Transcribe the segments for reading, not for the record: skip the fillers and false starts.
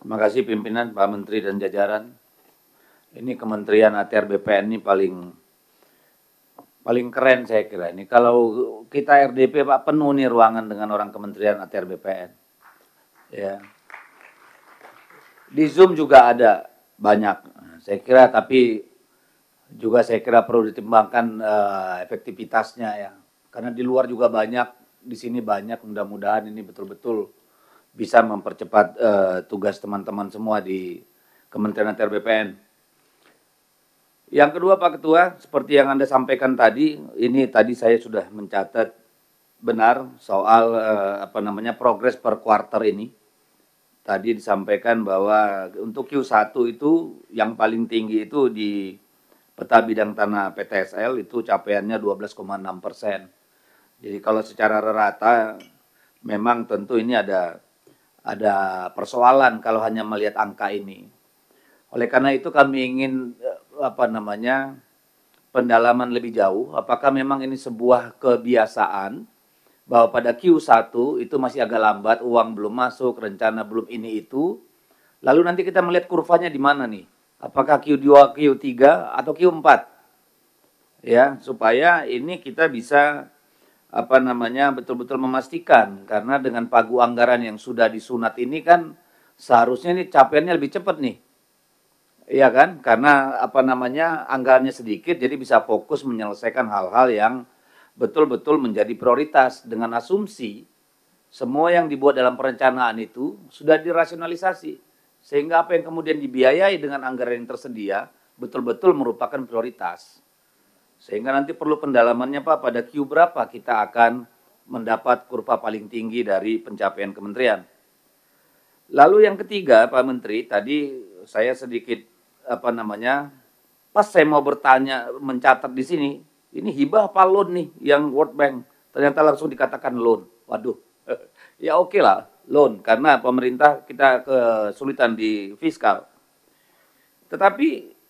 Terima kasih pimpinan Pak Menteri dan jajaran. Ini Kementerian ATR BPN ini paling keren saya kira. Ini kalau kita RDP Pak penuh nih ruangan dengan orang Kementerian ATR BPN. Ya. Di Zoom juga ada banyak. Saya kira tapi juga saya kira perlu ditimbangkan efektivitasnya ya. Karena di luar juga banyak, di sini banyak. Mudah-mudahan ini betul-betul bisa mempercepat tugas teman-teman semua di Kementerian ATR BPN. Yang kedua Pak Ketua, seperti yang Anda sampaikan tadi, ini tadi saya sudah mencatat benar soal progres per kuarter ini. Tadi disampaikan bahwa untuk Q1 itu yang paling tinggi itu di peta bidang tanah PTSL itu capaiannya 12,6%. Jadi kalau secara rata memang tentu ini ada persoalan kalau hanya melihat angka ini. Oleh karena itu kami ingin pendalaman lebih jauh, apakah memang ini sebuah kebiasaan bahwa pada Q1 itu masih agak lambat, uang belum masuk, rencana belum ini itu. Lalu nanti kita melihat kurvanya di mana nih? Apakah Q2, Q3 atau Q4? Ya, supaya ini kita bisa betul-betul memastikan, karena dengan pagu anggaran yang sudah disunat ini kan seharusnya ini capaiannya lebih cepat nih. Iya kan? Karena anggarannya sedikit, jadi bisa fokus menyelesaikan hal-hal yang betul-betul menjadi prioritas dengan asumsi semua yang dibuat dalam perencanaan itu sudah dirasionalisasi. Sehingga apa yang kemudian dibiayai dengan anggaran yang tersedia betul-betul merupakan prioritas. Sehingga nanti perlu pendalamannya Pak, pada Q berapa kita akan mendapat kurva paling tinggi dari pencapaian kementerian. Lalu yang ketiga Pak Menteri, tadi saya sedikit pas saya mau bertanya, mencatat di sini, ini hibah apa loan nih yang World Bank? Ternyata langsung dikatakan loan. Waduh, ya oke lah loan, karena pemerintah kita kesulitan di fiskal. Tetapi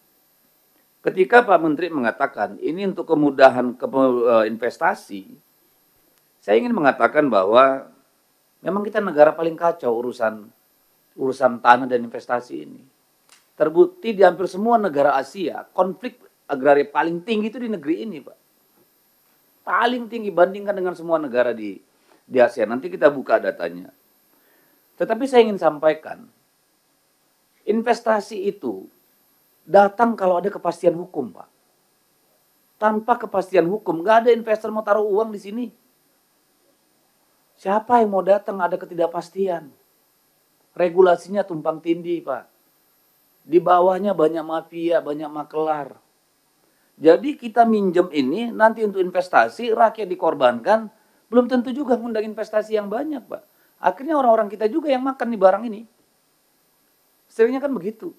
ketika Pak Menteri mengatakan ini untuk kemudahan investasi, saya ingin mengatakan bahwa memang kita negara paling kacau urusan tanah dan investasi ini. Terbukti di hampir semua negara Asia, konflik agraria paling tinggi itu di negeri ini, Pak. Paling tinggi bandingkan dengan semua negara di Asia. Nanti kita buka datanya. Tetapi saya ingin sampaikan, investasi itu datang kalau ada kepastian hukum, Pak. Tanpa kepastian hukum, nggak ada investor mau taruh uang di sini. Siapa yang mau datang ada ketidakpastian. Regulasinya tumpang tindih, Pak. Di bawahnya banyak mafia, banyak makelar. Jadi kita minjem ini nanti untuk investasi, rakyat dikorbankan, belum tentu juga ngundang investasi yang banyak, Pak. Akhirnya orang-orang kita juga yang makan di barang ini. Seringnya kan begitu.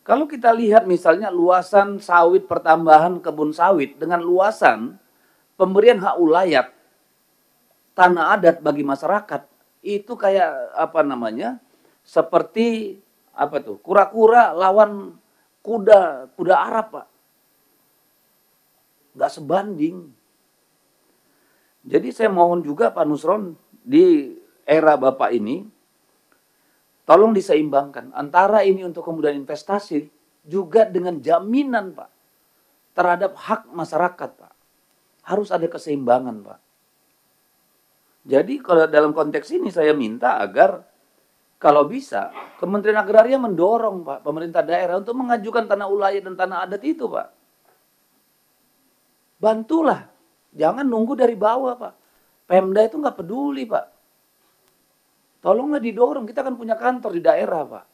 Kalau kita lihat misalnya luasan sawit pertambahan kebun sawit dengan luasan pemberian hak ulayat tanah adat bagi masyarakat, itu kayak seperti kura-kura lawan kuda Arab, Pak. Nggak sebanding. Jadi saya mohon juga Pak Nusron, di era Bapak ini, tolong diseimbangkan antara ini untuk kemudahan investasi juga dengan jaminan, Pak, terhadap hak masyarakat, Pak. Harus ada keseimbangan, Pak. Jadi kalau dalam konteks ini saya minta agar kalau bisa, Kementerian Agraria mendorong, Pak, pemerintah daerah untuk mengajukan tanah ulayat dan tanah adat itu, Pak. Bantulah. Jangan nunggu dari bawah, Pak. Pemda itu nggak peduli, Pak. Tolonglah didorong. Kita kan punya kantor di daerah, Pak.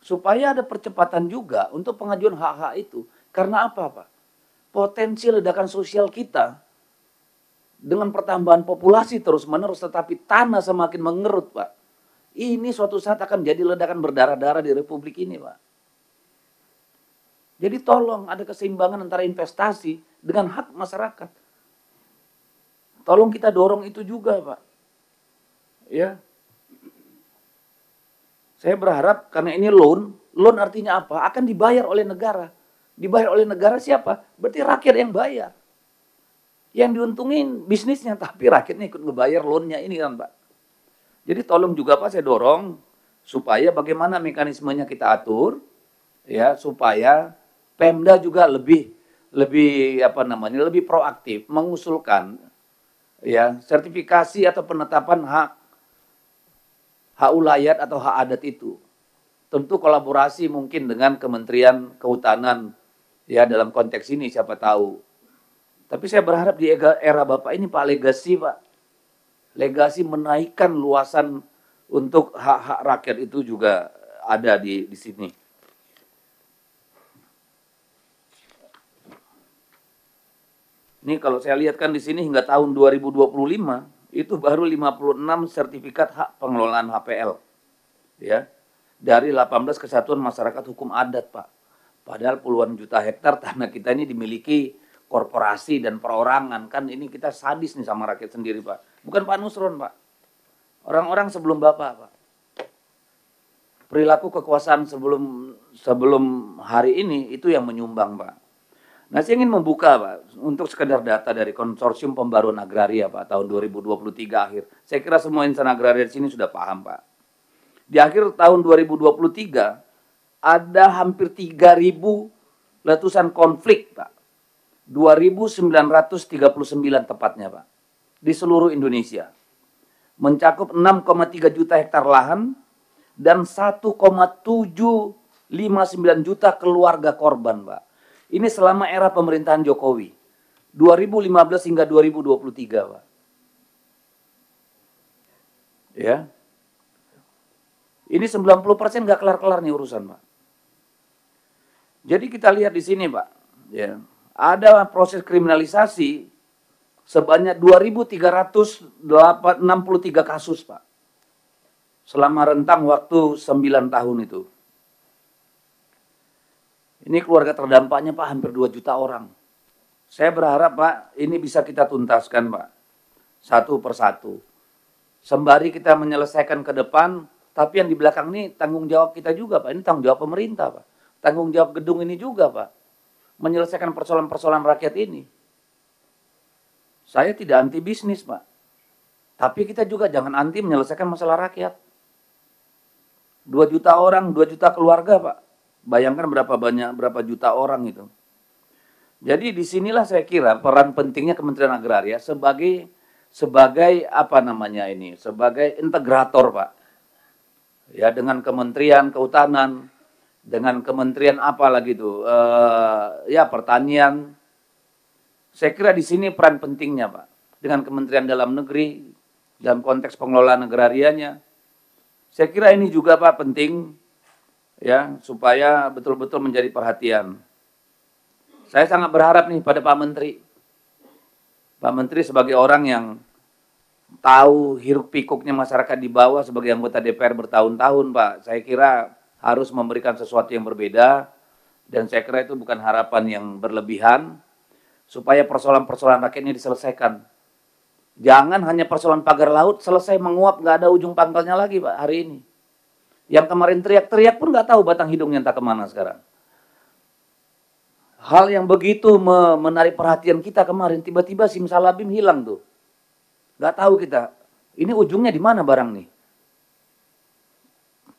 Supaya ada percepatan juga untuk pengajuan hak-hak itu. Karena apa, Pak? Potensi ledakan sosial kita dengan pertambahan populasi terus-menerus, tetapi tanah semakin mengerut, Pak. Ini suatu saat akan jadi ledakan berdarah-darah di Republik ini, Pak. Jadi tolong ada keseimbangan antara investasi dengan hak masyarakat. Tolong kita dorong itu juga, Pak. Ya. Saya berharap karena ini loan artinya apa? Akan dibayar oleh negara. Dibayar oleh negara siapa? Berarti rakyat yang bayar. Yang diuntungin bisnisnya, tapi rakyatnya ikut ngebayar loannya ini kan, Pak. Jadi tolong juga Pak saya dorong supaya bagaimana mekanismenya kita atur ya supaya Pemda juga lebih proaktif mengusulkan ya sertifikasi atau penetapan hak ulayat atau hak adat itu. Tentu kolaborasi mungkin dengan Kementerian Kehutanan ya dalam konteks ini siapa tahu. Tapi saya berharap di era Bapak ini Pak legasi menaikkan luasan untuk hak-hak rakyat itu juga ada di sini. Ini kalau saya lihat kan di sini hingga tahun 2025 itu baru 56 sertifikat hak pengelolaan HPL. Ya. Dari 18 kesatuan masyarakat hukum adat, Pak. Padahal puluhan juta hektar tanah kita ini dimiliki korporasi dan perorangan. Kan ini kita sadis nih sama rakyat sendiri, Pak. Bukan Pak Nusron, Pak. Orang-orang sebelum Bapak, Pak. Perilaku kekuasaan sebelum hari ini itu yang menyumbang, Pak. Nah, saya ingin membuka, Pak, untuk sekedar data dari Konsorsium Pembaruan Agraria, Pak, tahun 2023 akhir. Saya kira semua insan agraria di sini sudah paham, Pak. Di akhir tahun 2023, ada hampir 3.000 letusan konflik, Pak. 2.939 tepatnya, Pak. Di seluruh Indonesia. Mencakup 6,3 juta hektar lahan dan 1,759 juta keluarga korban, Pak. Ini selama era pemerintahan Jokowi. 2015 hingga 2023, Pak. Ya. Ini 90% nggak kelar-kelar nih urusan, Pak. Jadi kita lihat di sini, Pak. Ya. Ada proses kriminalisasi sebanyak 2.363 kasus, Pak. Selama rentang waktu 9 tahun itu. Ini keluarga terdampaknya, Pak, hampir 2 juta orang. Saya berharap, Pak, ini bisa kita tuntaskan, Pak. Satu persatu. Sembari kita menyelesaikan ke depan, tapi yang di belakang ini tanggung jawab kita juga, Pak. Ini tanggung jawab pemerintah, Pak. Tanggung jawab gedung ini juga, Pak. Menyelesaikan persoalan-persoalan rakyat ini. Saya tidak anti bisnis, Pak. Tapi kita juga jangan anti menyelesaikan masalah rakyat. 2 juta orang, 2 juta keluarga, Pak. Bayangkan berapa juta orang itu. Jadi disinilah saya kira peran pentingnya Kementerian Agraria sebagai sebagai integrator, Pak. Ya, dengan Kementerian Kehutanan, dengan Kementerian apa lagi itu, Pertanian. Saya kira di sini peran pentingnya, Pak. Dengan Kementerian Dalam Negeri dalam konteks pengelolaan agrarianya. Saya kira ini juga, Pak, penting. Ya, supaya betul-betul menjadi perhatian. Saya sangat berharap nih pada Pak Menteri. Pak Menteri sebagai orang yang tahu hiruk pikuknya masyarakat di bawah sebagai anggota DPR bertahun-tahun, Pak. Saya kira harus memberikan sesuatu yang berbeda dan saya kira itu bukan harapan yang berlebihan supaya persoalan-persoalan rakyat ini diselesaikan. Jangan hanya persoalan pagar laut selesai menguap nggak ada ujung pangkalnya lagi, Pak, hari ini. Yang kemarin teriak-teriak pun nggak tahu batang hidungnya entah kemana sekarang. Hal yang begitu menarik perhatian kita kemarin, tiba-tiba simsalabim hilang tuh. Nggak tahu kita, ini ujungnya di mana barang nih.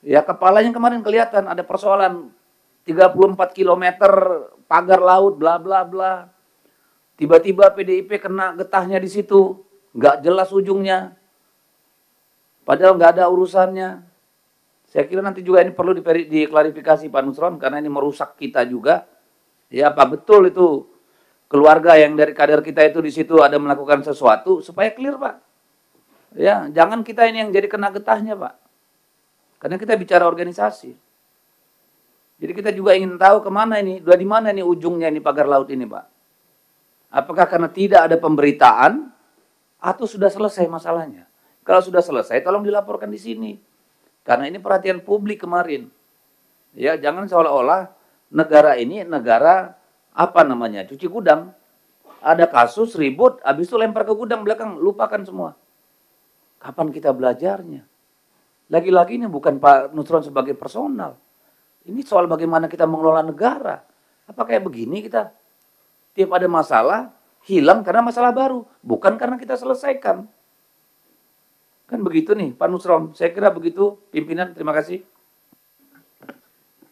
Ya kepalanya kemarin kelihatan ada persoalan 34 km pagar laut, bla bla bla. Tiba-tiba PDIP kena getahnya di situ, nggak jelas ujungnya. Padahal nggak ada urusannya. Saya kira nanti juga ini perlu diklarifikasi Pak Nusron karena ini merusak kita juga. Ya, apa betul itu keluarga yang dari kader kita itu di situ ada melakukan sesuatu supaya clear, Pak. Ya, jangan kita ini yang jadi kena getahnya, Pak. Karena kita bicara organisasi. Jadi kita juga ingin tahu kemana ini, di mana ini ujungnya ini pagar laut ini, Pak. Apakah karena tidak ada pemberitaan atau sudah selesai masalahnya? Kalau sudah selesai, tolong dilaporkan di sini. Karena ini perhatian publik kemarin. Ya, jangan seolah-olah negara ini negara cuci gudang. Ada kasus ribut, habis itu lempar ke gudang belakang, lupakan semua. Kapan kita belajarnya? Lagi-lagi ini bukan Pak Nusron sebagai personal. Ini soal bagaimana kita mengelola negara. Apa kayak begini kita? Tiap ada masalah, hilang karena masalah baru. Bukan karena kita selesaikan. Kan begitu nih, Pak Nusron. Saya kira begitu, pimpinan. Terima kasih.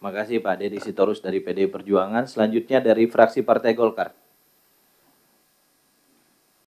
Terima kasih Pak Deddy Sitorus dari PDI Perjuangan. Selanjutnya dari fraksi Partai Golkar.